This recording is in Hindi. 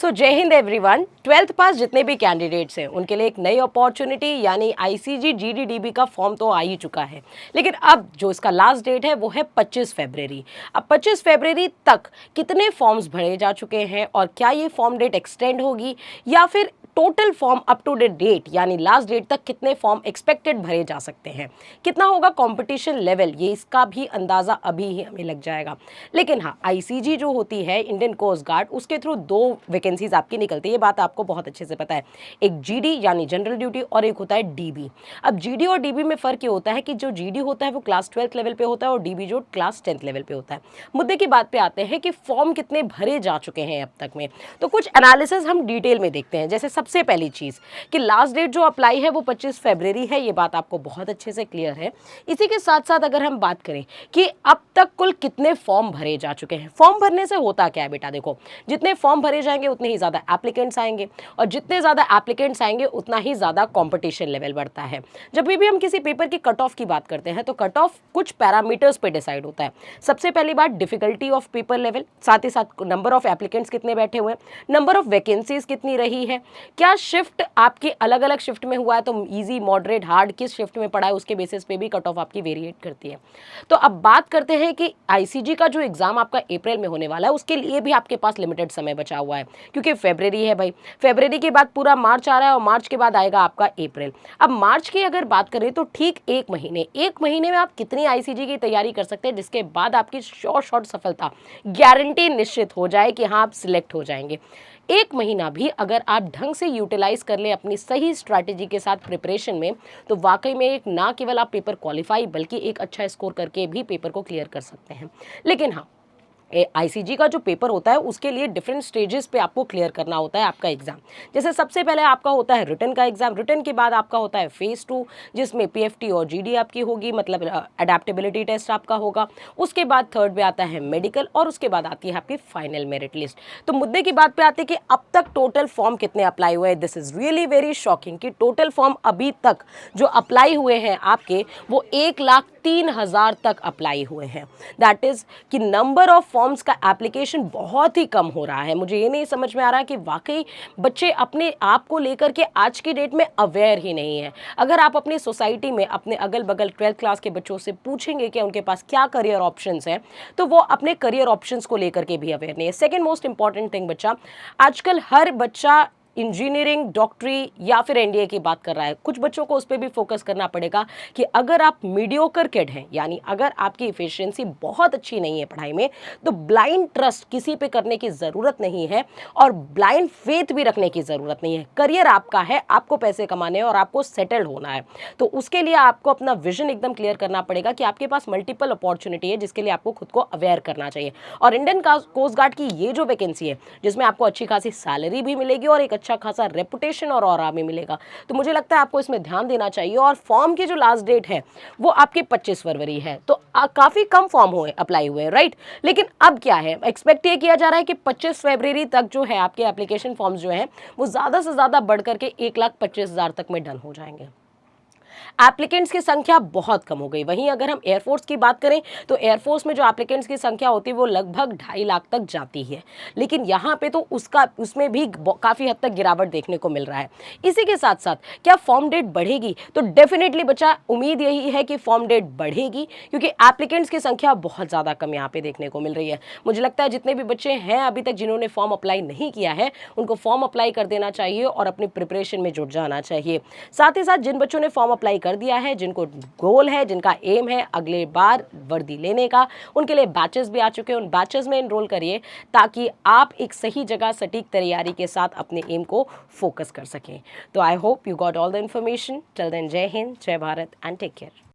सो जय हिंद एवरीवन। 12th पास जितने भी कैंडिडेट्स हैं उनके लिए एक नई अपॉर्चुनिटी यानी आईसीजी जीडीडीबी का फॉर्म तो आ ही चुका है, लेकिन अब जो इसका लास्ट डेट है वो है 25 फरवरी। अब 25 फरवरी तक कितने फॉर्म्स भरे जा चुके हैं और क्या ये फॉर्म डेट एक्सटेंड होगी या फिर total form up to date यानी लास्ट डेट तक कितने फॉर्म एक्सपेक्टेड भरे जा सकते हैं, कितना होगा कंपटीशन लेवल, ये इसका भी अंदाज़ा अभी ही हमें लग जाएगा। लेकिन हाँ, आईसीजी जो होती है इंडियन कोस्ट गार्ड, उसके थ्रू 2 वैकेंसीज आपकी निकलती है, ये बात आपको बहुत अच्छे से पता है। एक जीडी यानी जनरल ड्यूटी और एक होता है डीबी। अब जीडी और डीबी में फ़र्क ये होता है कि जो जीडी होता है वो क्लास 12th लेवल पे होता है और डीबी जो क्लास 10th लेवल पे होता है। मुद्दे की बात पे आते हैं कि फॉर्म कितने भरे जा चुके हैं अब तक में, तो कुछ एनालिसिस हम डिटेल में देखते हैं। जैसे सबसे पहली चीज़ कि लास्ट डेट जो अप्लाई है वो 25 फरवरी है, ये बात आपको बहुत अच्छे से क्लियर है। इसी के साथ साथ अगर हम बात करें कि अब तक कुल कितने फॉर्म भरे जा चुके हैं, फॉर्म भरने से होता क्या है बेटा, देखो जितने फॉर्म भरे जाएंगे उतने ही ज़्यादा एप्लीकेंट्स आएंगे और जितने ज़्यादा एप्लीकेंट्स आएंगे उतना ही ज़्यादा कॉम्पिटिशन लेवल बढ़ता है। जब भी हम किसी पेपर की कट ऑफ की बात करते हैं तो कट ऑफ कुछ पैरामीटर्स पे डिसाइड होता है। सबसे पहली बात डिफिकल्टी ऑफ पेपर लेवल, साथ ही साथ नंबर ऑफ एप्लीकेंट्स कितने बैठे हुए हैं, नंबर ऑफ वैकेंसीज कितनी रही है, क्या शिफ्ट आपके अलग अलग शिफ्ट में हुआ है तो इजी मॉडरेट हार्ड किस शिफ्ट में पड़ा है, उसके बेसिस पे भी कट ऑफ आपकी वेरिएट करती है। तो अब बात करते हैं कि आईसीजी का जो एग्जाम आपका अप्रैल में होने वाला है उसके लिए भी आपके पास लिमिटेड समय बचा हुआ है, क्योंकि फरवरी है भाई, फरवरी के बाद पूरा मार्च आ रहा है और मार्च के बाद आएगा आपका अप्रैल। अब मार्च की अगर बात करें तो ठीक एक महीने में आप कितनी आईसीजी की तैयारी कर सकते हैं जिसके बाद आपकी शॉर्ट सफलता गारंटी निश्चित हो जाए कि हाँ आप सिलेक्ट हो जाएंगे। एक महीना भी अगर आप ढंग से यूटिलाइज कर ले अपनी सही स्ट्रैटेजी के साथ प्रिपरेशन में, तो वाकई में एक ना केवल आप पेपर क्वालिफाई बल्कि एक अच्छा स्कोर करके भी पेपर को क्लियर कर सकते हैं। लेकिन हाँ, आईसीजी का जो पेपर होता है उसके लिए डिफरेंट स्टेजेस पे आपको क्लियर करना होता है आपका एग्जाम। जैसे सबसे पहले आपका होता है रिटन का एग्जाम, रिटन के बाद आपका होता है फेज 2 जिसमें पीएफटी और जीडी आपकी होगी, मतलब अडेप्टेबिलिटी टेस्ट आपका होगा। उसके बाद थर्ड पे आता है मेडिकल और उसके बाद आती है आपकी फाइनल मेरिट लिस्ट। तो मुद्दे की बात पे आते हैं कि अब तक टोटल फॉर्म कितने अप्लाई हुए हैं। This is really very shocking कि टोटल फॉर्म अभी तक जो अप्लाई हुए हैं आपके वो 1,03,000 तक अप्लाई हुए हैं। दैट इज कि नंबर ऑफ फॉर्म्स का एप्लीकेशन बहुत ही कम हो रहा है। मुझे ये नहीं समझ में आ रहा कि वाकई बच्चे अपने आप को लेकर के आज की डेट में अवेयर ही नहीं है। अगर आप अपनी सोसाइटी में अपने अगल बगल 12th क्लास के बच्चों से पूछेंगे कि उनके पास क्या करियर ऑप्शंस हैं, तो वो अपने करियर ऑप्शंस को लेकर के भी अवेयर नहीं है। सेकेंड मोस्ट इंपॉर्टेंट थिंग बच्चा, आजकल हर बच्चा इंजीनियरिंग, डॉक्टरी या फिर एनडीए की बात कर रहा है। कुछ बच्चों को उस पर भी फोकस करना पड़ेगा कि अगर आप मीडियोकर किड हैं, यानी अगर आपकी एफिशिएंसी बहुत अच्छी नहीं है पढ़ाई में, तो ब्लाइंड ट्रस्ट किसी पे करने की ज़रूरत नहीं है और ब्लाइंड फेथ भी रखने की ज़रूरत नहीं है। करियर आपका है, आपको पैसे कमाने हैं और आपको सेटल्ड होना है। तो उसके लिए आपको अपना विजन एकदम क्लियर करना पड़ेगा कि आपके पास मल्टीपल अपॉर्चुनिटी है जिसके लिए आपको खुद को अवेयर करना चाहिए। और इंडियन कोस्ट गार्ड की ये जो वैकेंसी है जिसमें आपको अच्छी खासी सैलरी भी मिलेगी और एक अच्छा खासा रेपुटेशन और ऑरा भी मिलेगा, तो मुझे लगता है आपको इसमें ध्यान देना चाहिए। और फॉर्म की जो लास्ट डेट है वो आपकी 25 फरवरी है, तो काफी कम फॉर्म हुए अप्लाई हुए, राइट। लेकिन अब क्या है, एक्सपेक्ट ये किया जा रहा है कि 25 फरवरी तक जो है आपके एप्लीकेशन फॉर्म्स जो हैं वो ज्यादा से ज्यादा बढ़ करके 1,25,000 तक में डन हो जाएंगे। एप्लीकेंट्स की संख्या बहुत कम हो गई। वहीं अगर हम एयरफोर्स की बात करें तो एयरफोर्स में जो एप्लीकेंट्स की संख्या होती है वो लगभग 2.5 लाख तक जाती है, लेकिन यहाँ पे तो उसमें भी काफ़ी हद तक गिरावट देखने को मिल रहा है। इसी के साथ साथ क्या फॉर्म डेट बढ़ेगी, तो डेफिनेटली बच्चा उम्मीद यही है कि फॉर्म डेट बढ़ेगी, क्योंकि एप्लीकेंट्स की संख्या बहुत ज़्यादा कम यहाँ पे देखने को मिल रही है। मुझे लगता है जितने भी बच्चे हैं अभी तक जिन्होंने फॉर्म अप्लाई नहीं किया है उनको फॉर्म अप्लाई कर देना चाहिए और अपनी प्रिपरेशन में जुट जाना चाहिए। साथ ही साथ जिन बच्चों ने फॉर्म अप्लाई कर दिया है, जिनको गोल है, जिनका एम है अगले बार वर्दी लेने का, उनके लिए बैचेस भी आ चुके हैं। उन बैचेस में एनरोल करिए ताकि आप एक सही जगह सटीक तैयारी के साथ अपने एम को फोकस कर सकें। तो I hope you got all the information. Till then, जय हिंद, जय भारत एंड टेक केयर।